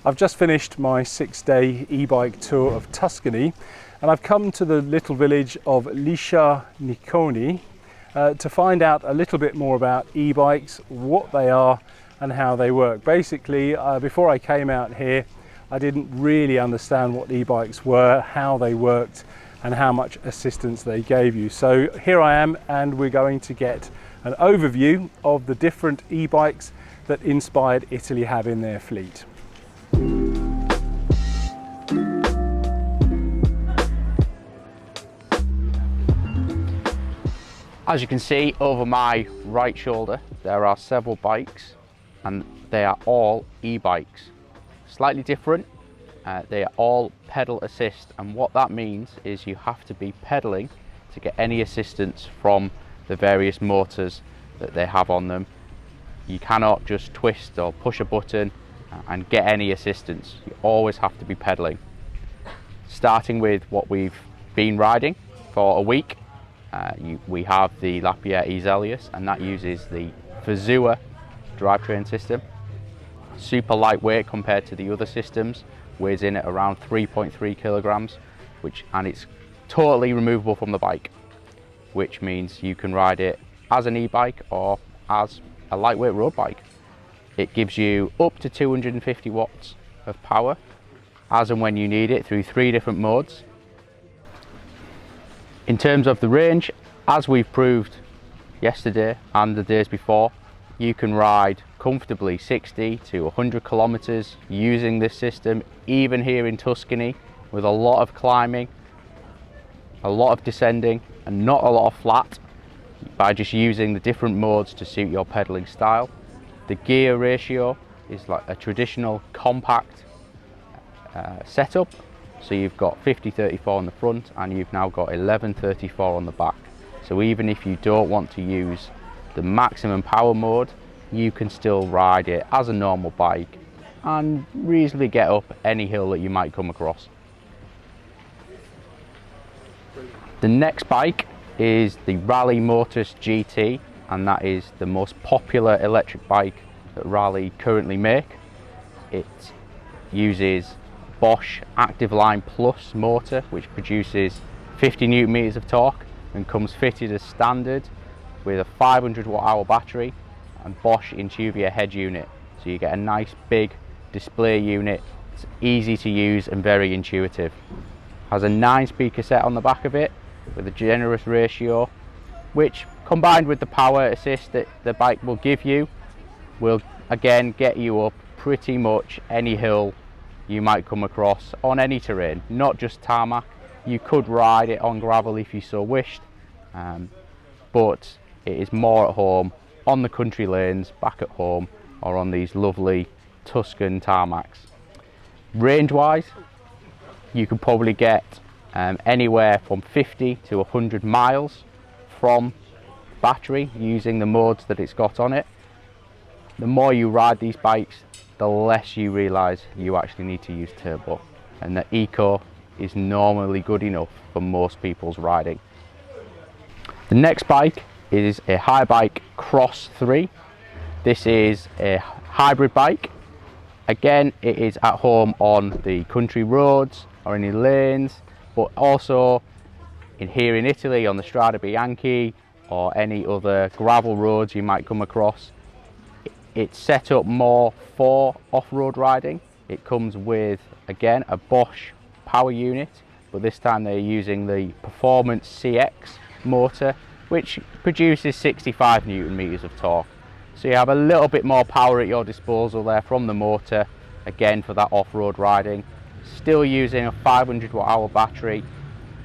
I've just finished my 6-day e-bike tour of Tuscany, and I've come to the little village of Tuscany to find out a little bit more about e-bikes, what they are and how they work. Basically, before I came out here, I didn't really understand what e-bikes were, how they worked and how much assistance they gave you. So here I am, and we're going to get an overview of the different e-bikes that Inspired Italy have in their fleet. As you can see over my right shoulder, there are several bikes, and they are all e-bikes. Slightly different, they are all pedal assist, and what that means is you have to be pedaling to get any assistance from the various motors that they have on them. You cannot just twist or push a button and get any assistance. You always have to be pedaling. Starting with what we've been riding for a week, we have the Lapierre Easeless, and that uses the Fazua drivetrain system. Super lightweight compared to the other systems, weighs in at around 3.3 kilograms, and it's totally removable from the bike, which means you can ride it as an e-bike or as a lightweight road bike. It gives you up to 250 watts of power as and when you need it through 3 different modes. In terms of the range, as we've proved yesterday and the days before, you can ride comfortably 60 to 100 kilometers using this system, even here in Tuscany, with a lot of climbing, a lot of descending and not a lot of flat, by just using the different modes to suit your pedaling style. The gear ratio is like a traditional compact setup. So you've got 50-34 on the front, and you've now got 11-34 on the back. So even if you don't want to use the maximum power mode, you can still ride it as a normal bike and reasonably get up any hill that you might come across. The next bike is the Raleigh Motus GT, and that is the most popular electric bike that Raleigh currently make. It uses Bosch Active Line Plus motor, which produces 50 Newton meters of torque and comes fitted as standard with a 500 watt-hour battery and Bosch Umbria head unit. So you get a nice big display unit. It's easy to use and very intuitive. Has a 9-speaker set on the back of it with a generous ratio, which combined with the power assist that the bike will give you, will again get you up pretty much any hill you might come across on any terrain, not just tarmac. You could ride it on gravel if you so wished, but it is more at home on the country lanes back at home or on these lovely Tuscan tarmacs. Range wise, you could probably get anywhere from 50 to 100 miles from battery using the modes that it's got on it. The more you ride these bikes, the less you realise you actually need to use turbo, and the eco is normally good enough for most people's riding. The next bike is a Highbike Cross 3. This is a hybrid bike. Again, it is at home on the country roads or any lanes, but also here in Italy on the Strada Bianchi or any other gravel roads you might come across. It's set up more for off-road riding. It comes with, again, a Bosch power unit, but this time they're using the Performance CX motor, which produces 65 Newton meters of torque. So you have a little bit more power at your disposal there from the motor, again for that off-road riding. Still using a 500 watt-hour battery,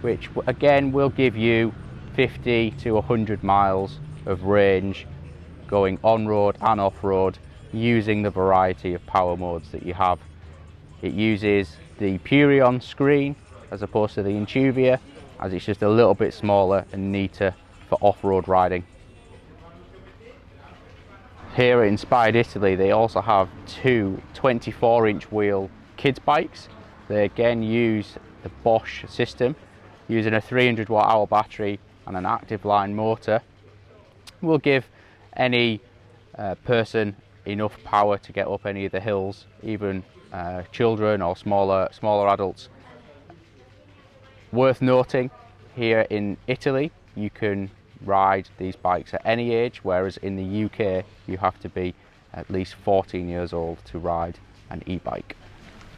which again will give you 50 to 100 miles of range going on-road and off-road using the variety of power modes that you have. It uses the Purion screen as opposed to the Umbria, as it's just a little bit smaller and neater for off-road riding. Here at Inspired Italy, they also have 2 24-inch wheel kids bikes. They again use the Bosch system, using a 300 watt-hour battery and an active line motor. Will give any person enough power to get up any of the hills, even children or smaller adults. Worth noting, here in Italy you can ride these bikes at any age, whereas in the UK you have to be at least 14 years old to ride an e-bike.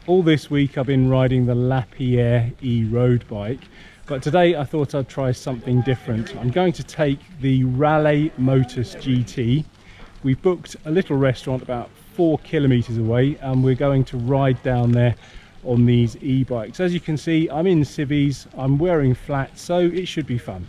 All this week I've been riding the Lapierre road bike, but today I thought I'd try something different. I'm going to take the Raleigh Motus GT. We've booked a little restaurant about 4 kilometers away and we're going to ride down there on these e-bikes. As you can see, I'm in civvies, I'm wearing flats, so it should be fun.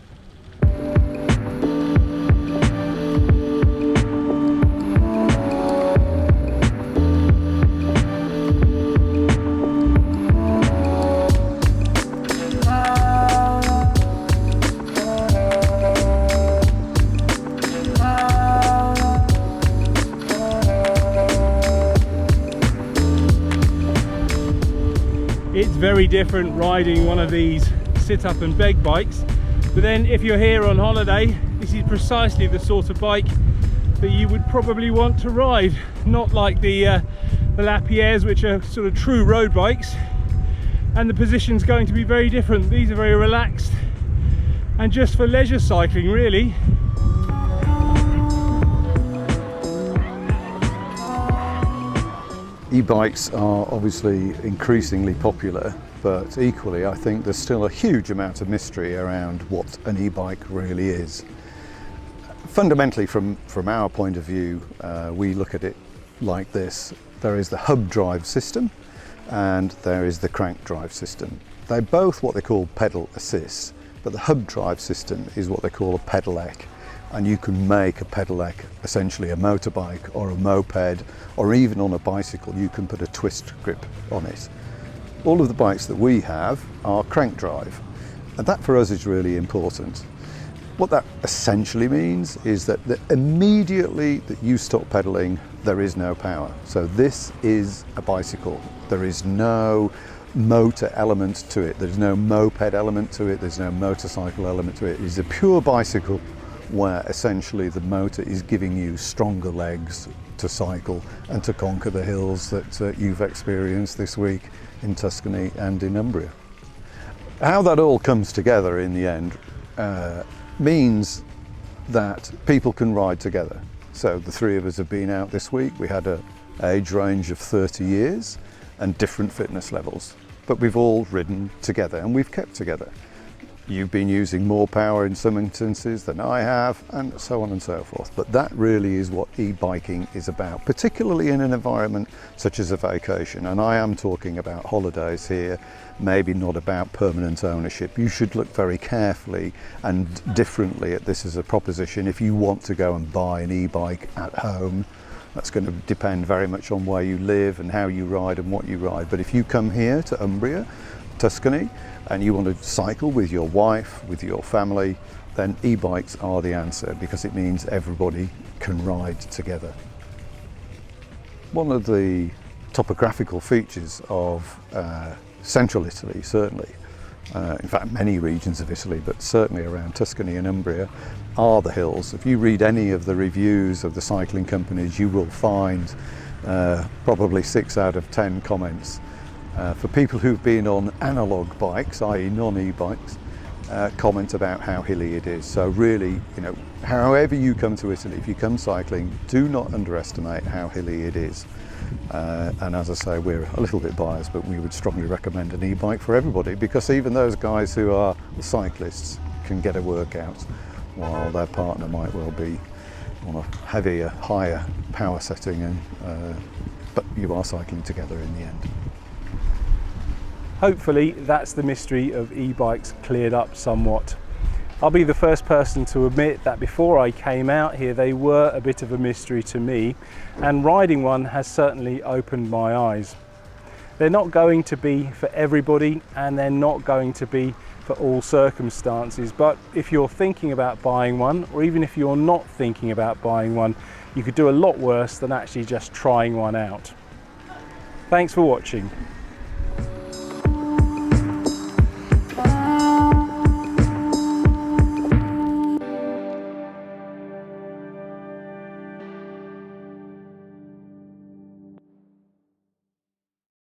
It's very different riding one of these sit up and beg bikes, but then if you're here on holiday, this is precisely the sort of bike that you would probably want to ride. Not like the Lapierres, which are sort of true road bikes, and the position's going to be very different. These are very relaxed and just for leisure cycling, really. E-bikes are obviously increasingly popular, but equally I think there's still a huge amount of mystery around what an e-bike really is. Fundamentally, from our point of view, we look at it like this. There is the hub drive system and there is the crank drive system. They're both what they call pedal assist, but the hub drive system is what they call a pedelec. And you can make a pedelec essentially a motorbike or a moped, or even on a bicycle you can put a twist grip on it. All of the bikes that we have are crank drive, and that for us is really important. What that essentially means is that immediately that you stop pedaling, there is no power. So this is a bicycle. There is no motor element to it. There's no moped element to it. There's no motorcycle element to it. It is a pure bicycle where essentially the motor is giving you stronger legs to cycle and to conquer the hills that you've experienced this week in Tuscany and in Umbria. How that all comes together in the end means that people can ride together. So the three of us have been out this week. We had an age range of 30 years and different fitness levels, but we've all ridden together and we've kept together. You've been using more power in some instances than I have, and so on and so forth. But that really is what e-biking is about, particularly in an environment such as a vacation. And I am talking about holidays here, maybe not about permanent ownership. You should look very carefully and differently at this as a proposition. If you want to go and buy an e-bike at home, that's going to depend very much on where you live and how you ride and what you ride. But if you come here to Umbria, Tuscany, and you want to cycle with your wife, with your family, then e-bikes are the answer, because it means everybody can ride together. One of the topographical features of central Italy, certainly, in fact many regions of Italy, but certainly around Tuscany and Umbria, are the hills. If you read any of the reviews of the cycling companies, you will find probably 6 out of 10 comments for people who've been on analog bikes, i.e. non-e-bikes, comment about how hilly it is. So really, you know, however you come to Italy, if you come cycling, do not underestimate how hilly it is. And as I say, we're a little bit biased, but we would strongly recommend an e-bike for everybody, because even those guys who are the cyclists can get a workout, while their partner might well be on a heavier, higher power setting, and but you are cycling together in the end. Hopefully that's the mystery of e-bikes cleared up somewhat. I'll be the first person to admit that before I came out here they were a bit of a mystery to me, and riding one has certainly opened my eyes. They're not going to be for everybody, and they're not going to be for all circumstances, but if you're thinking about buying one, or even if you're not thinking about buying one, you could do a lot worse than actually just trying one out. Thanks for watching.